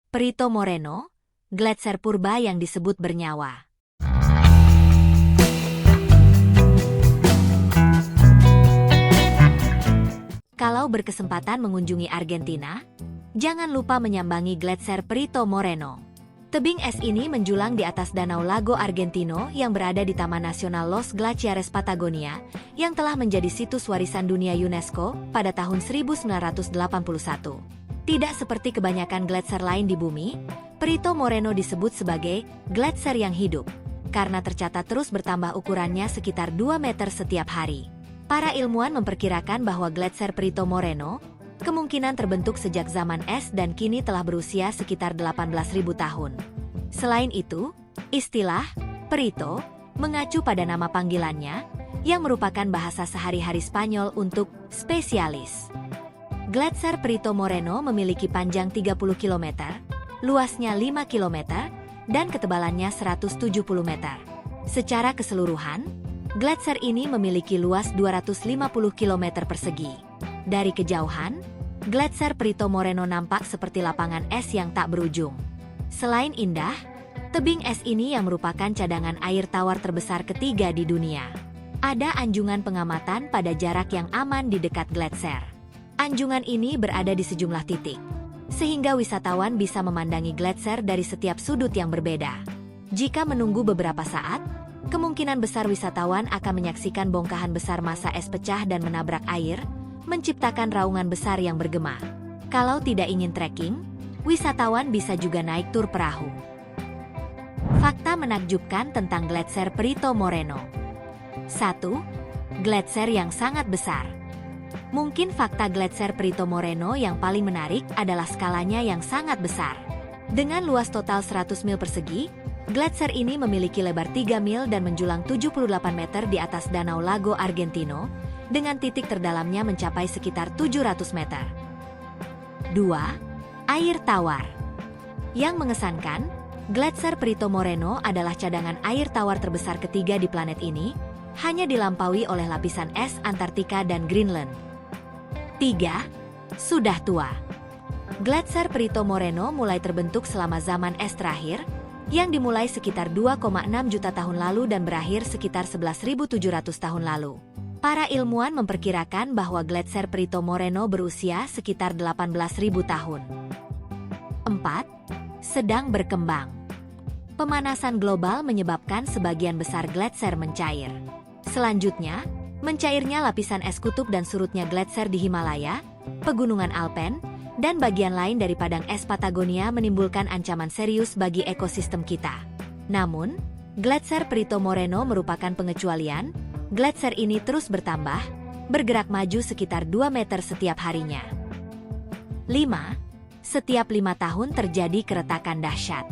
Perito Moreno, gletser purba yang disebut bernyawa. Kalau berkesempatan mengunjungi Argentina, jangan lupa menyambangi gletser Perito Moreno. Tebing es ini menjulang di atas danau Lago Argentino yang berada di Taman Nasional Los Glaciares Patagonia, yang telah menjadi situs warisan dunia UNESCO pada tahun 1981. Tidak seperti kebanyakan gletser lain di bumi, Perito Moreno disebut sebagai gletser yang hidup, karena tercatat terus bertambah ukurannya sekitar 2 meter setiap hari. Para ilmuwan memperkirakan bahwa gletser Perito Moreno kemungkinan terbentuk sejak zaman es dan kini telah berusia sekitar 18.000 tahun. Selain itu, istilah Perito mengacu pada nama panggilannya yang merupakan bahasa sehari-hari Spanyol untuk spesialis. Gletser Perito Moreno memiliki panjang 30 km, luasnya 5 km, dan ketebalannya 170 meter. Secara keseluruhan, gletser ini memiliki luas 250 km persegi. Dari kejauhan, gletser Perito Moreno nampak seperti lapangan es yang tak berujung. Selain indah, tebing es ini yang merupakan cadangan air tawar terbesar ketiga di dunia. Ada anjungan pengamatan pada jarak yang aman di dekat gletser. Anjungan ini berada di sejumlah titik, sehingga wisatawan bisa memandangi gletser dari setiap sudut yang berbeda. Jika menunggu beberapa saat, kemungkinan besar wisatawan akan menyaksikan bongkahan besar massa es pecah dan menabrak air, menciptakan raungan besar yang bergema. Kalau tidak ingin trekking, wisatawan bisa juga naik tur perahu. Fakta menakjubkan tentang gletser Perito Moreno. 1. Gletser yang sangat besar. Mungkin fakta gletser Perito Moreno yang paling menarik adalah skalanya yang sangat besar. Dengan luas total 100 mil persegi, gletser ini memiliki lebar 3 mil dan menjulang 78 meter di atas danau Lago Argentino, dengan titik terdalamnya mencapai sekitar 700 meter. 2. Air tawar. Yang mengesankan, gletser Perito Moreno adalah cadangan air tawar terbesar ketiga di planet ini, hanya dilampaui oleh lapisan es Antartika dan Greenland. 3. Sudah tua. Gletser Perito Moreno mulai terbentuk selama zaman es terakhir, yang dimulai sekitar 2,6 juta tahun lalu dan berakhir sekitar 11.700 tahun lalu. Para ilmuwan memperkirakan bahwa gletser Perito Moreno berusia sekitar 18.000 tahun. 4. Sedang berkembang. Pemanasan global menyebabkan sebagian besar gletser mencair. Selanjutnya, mencairnya lapisan es kutub dan surutnya gletser di Himalaya, pegunungan Alpen, dan bagian lain dari padang es Patagonia menimbulkan ancaman serius bagi ekosistem kita. Namun, gletser Perito Moreno merupakan pengecualian. Gletser ini terus bertambah, bergerak maju sekitar 2 meter setiap harinya. 5. Setiap 5 tahun terjadi keretakan dahsyat.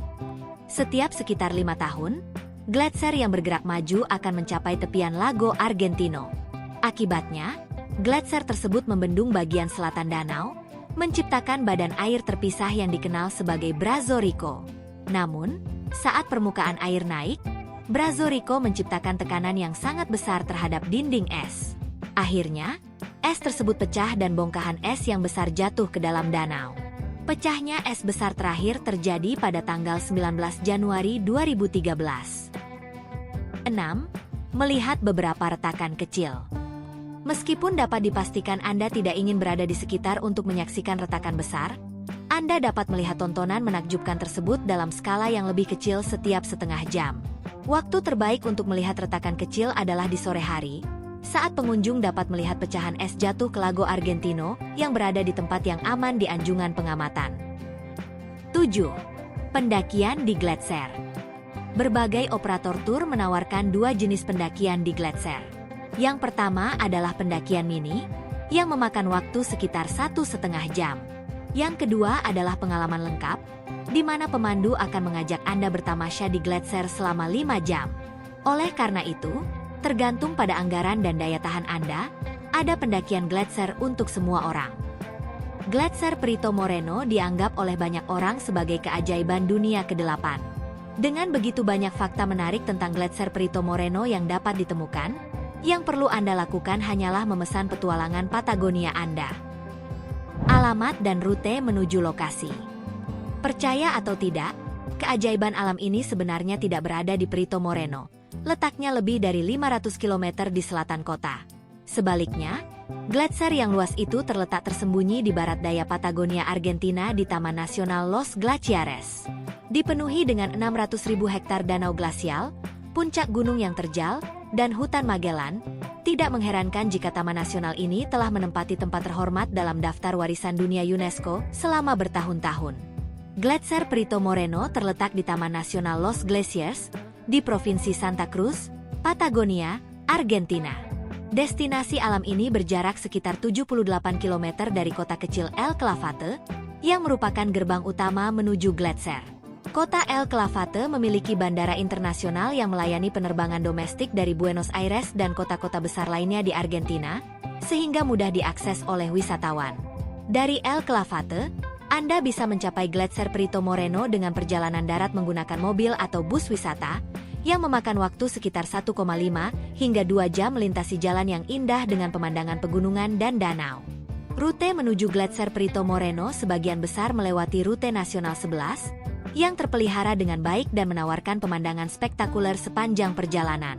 Setiap sekitar 5 tahun, gletser yang bergerak maju akan mencapai tepian Lago Argentino. Akibatnya, gletser tersebut membendung bagian selatan danau, menciptakan badan air terpisah yang dikenal sebagai Brazo Rico. Namun, saat permukaan air naik, Brazo Rico menciptakan tekanan yang sangat besar terhadap dinding es. Akhirnya, es tersebut pecah dan bongkahan es yang besar jatuh ke dalam danau. Pecahnya es besar terakhir terjadi pada tanggal 19 Januari 2013. 6. Melihat beberapa retakan kecil. Meskipun dapat dipastikan Anda tidak ingin berada di sekitar untuk menyaksikan retakan besar, Anda dapat melihat tontonan menakjubkan tersebut dalam skala yang lebih kecil setiap setengah jam. Waktu terbaik untuk melihat retakan kecil adalah di sore hari, saat pengunjung dapat melihat pecahan es jatuh ke Lago Argentino yang berada di tempat yang aman di anjungan pengamatan. 7. Pendakian di gletser. Berbagai operator tur menawarkan 2 jenis pendakian di gletser. Yang pertama adalah pendakian mini, yang memakan waktu sekitar 1,5 jam. Yang kedua adalah pengalaman lengkap, di mana pemandu akan mengajak Anda bertamasya di gletser selama 5 jam. Oleh karena itu, tergantung pada anggaran dan daya tahan Anda, ada pendakian gletser untuk semua orang. Gletser Perito Moreno dianggap oleh banyak orang sebagai keajaiban dunia ke-8. Dengan begitu banyak fakta menarik tentang gletser Perito Moreno yang dapat ditemukan, yang perlu Anda lakukan hanyalah memesan petualangan Patagonia Anda. Alamat dan rute menuju lokasi. Percaya atau tidak, keajaiban alam ini sebenarnya tidak berada di Perito Moreno. Letaknya lebih dari 500 km di selatan kota. Sebaliknya, gletser yang luas itu terletak tersembunyi di barat daya Patagonia, Argentina di Taman Nasional Los Glaciares. Dipenuhi dengan 600.000 hektar danau glasial, puncak gunung yang terjal, dan hutan Magellan, tidak mengherankan jika Taman Nasional ini telah menempati tempat terhormat dalam daftar warisan dunia UNESCO selama bertahun-tahun. Gletser Perito Moreno terletak di Taman Nasional Los Glaciares, di Provinsi Santa Cruz, Patagonia, Argentina. Destinasi alam ini berjarak sekitar 78 km dari kota kecil El Calafate, yang merupakan gerbang utama menuju gletser. Kota El Calafate memiliki bandara internasional yang melayani penerbangan domestik dari Buenos Aires dan kota-kota besar lainnya di Argentina, sehingga mudah diakses oleh wisatawan. Dari El Calafate, Anda bisa mencapai gletser Perito Moreno dengan perjalanan darat menggunakan mobil atau bus wisata, yang memakan waktu sekitar 1,5 hingga 2 jam melintasi jalan yang indah dengan pemandangan pegunungan dan danau. Rute menuju gletser Perito Moreno sebagian besar melewati rute nasional 11, yang terpelihara dengan baik dan menawarkan pemandangan spektakuler sepanjang perjalanan.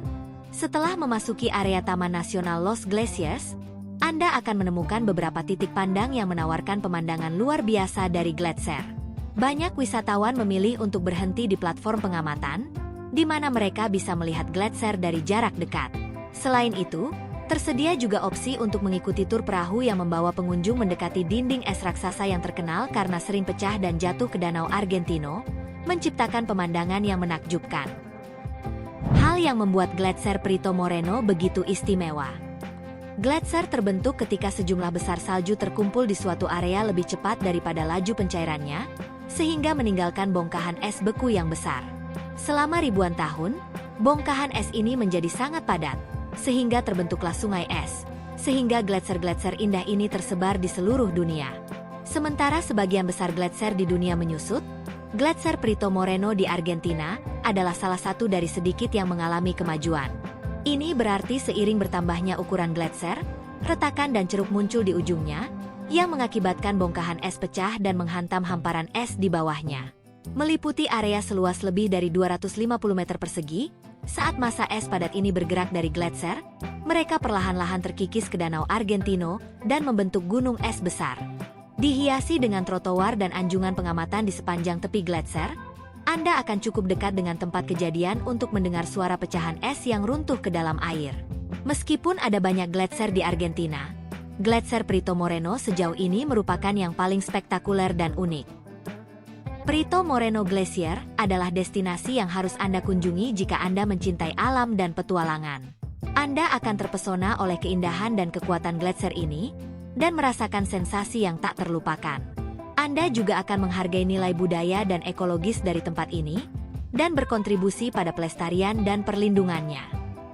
Setelah memasuki area Taman Nasional Los Glaciares, Anda akan menemukan beberapa titik pandang yang menawarkan pemandangan luar biasa dari gletser. Banyak wisatawan memilih untuk berhenti di platform pengamatan, di mana mereka bisa melihat gletser dari jarak dekat. Selain itu, tersedia juga opsi untuk mengikuti tur perahu yang membawa pengunjung mendekati dinding es raksasa yang terkenal karena sering pecah dan jatuh ke Danau Argentino, menciptakan pemandangan yang menakjubkan. Hal yang membuat gletser Perito Moreno begitu istimewa. Gletser terbentuk ketika sejumlah besar salju terkumpul di suatu area lebih cepat daripada laju pencairannya, sehingga meninggalkan bongkahan es beku yang besar. Selama ribuan tahun, bongkahan es ini menjadi sangat padat, sehingga terbentuklah sungai es, sehingga gletser-gletser indah ini tersebar di seluruh dunia. Sementara sebagian besar gletser di dunia menyusut, gletser Perito Moreno di Argentina adalah salah satu dari sedikit yang mengalami kemajuan. Ini berarti seiring bertambahnya ukuran gletser, retakan dan ceruk muncul di ujungnya, yang mengakibatkan bongkahan es pecah dan menghantam hamparan es di bawahnya. Meliputi area seluas lebih dari 250 meter persegi, saat masa es padat ini bergerak dari gletser, mereka perlahan-lahan terkikis ke Danau Argentino dan membentuk gunung es besar. Dihiasi dengan trotoar dan anjungan pengamatan di sepanjang tepi gletser, Anda akan cukup dekat dengan tempat kejadian untuk mendengar suara pecahan es yang runtuh ke dalam air. Meskipun ada banyak gletser di Argentina, gletser Perito Moreno sejauh ini merupakan yang paling spektakuler dan unik. Perito Moreno Glacier adalah destinasi yang harus Anda kunjungi jika Anda mencintai alam dan petualangan. Anda akan terpesona oleh keindahan dan kekuatan gletser ini, dan merasakan sensasi yang tak terlupakan. Anda juga akan menghargai nilai budaya dan ekologis dari tempat ini, dan berkontribusi pada pelestarian dan perlindungannya.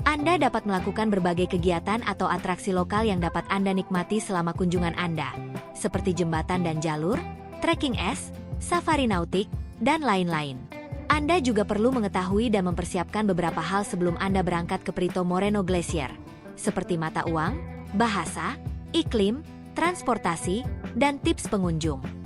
Anda dapat melakukan berbagai kegiatan atau atraksi lokal yang dapat Anda nikmati selama kunjungan Anda, seperti jembatan dan jalur, trekking es, safari nautik, dan lain-lain. Anda juga perlu mengetahui dan mempersiapkan beberapa hal sebelum Anda berangkat ke Perito Moreno Glacier, seperti mata uang, bahasa, iklim, transportasi, dan tips pengunjung.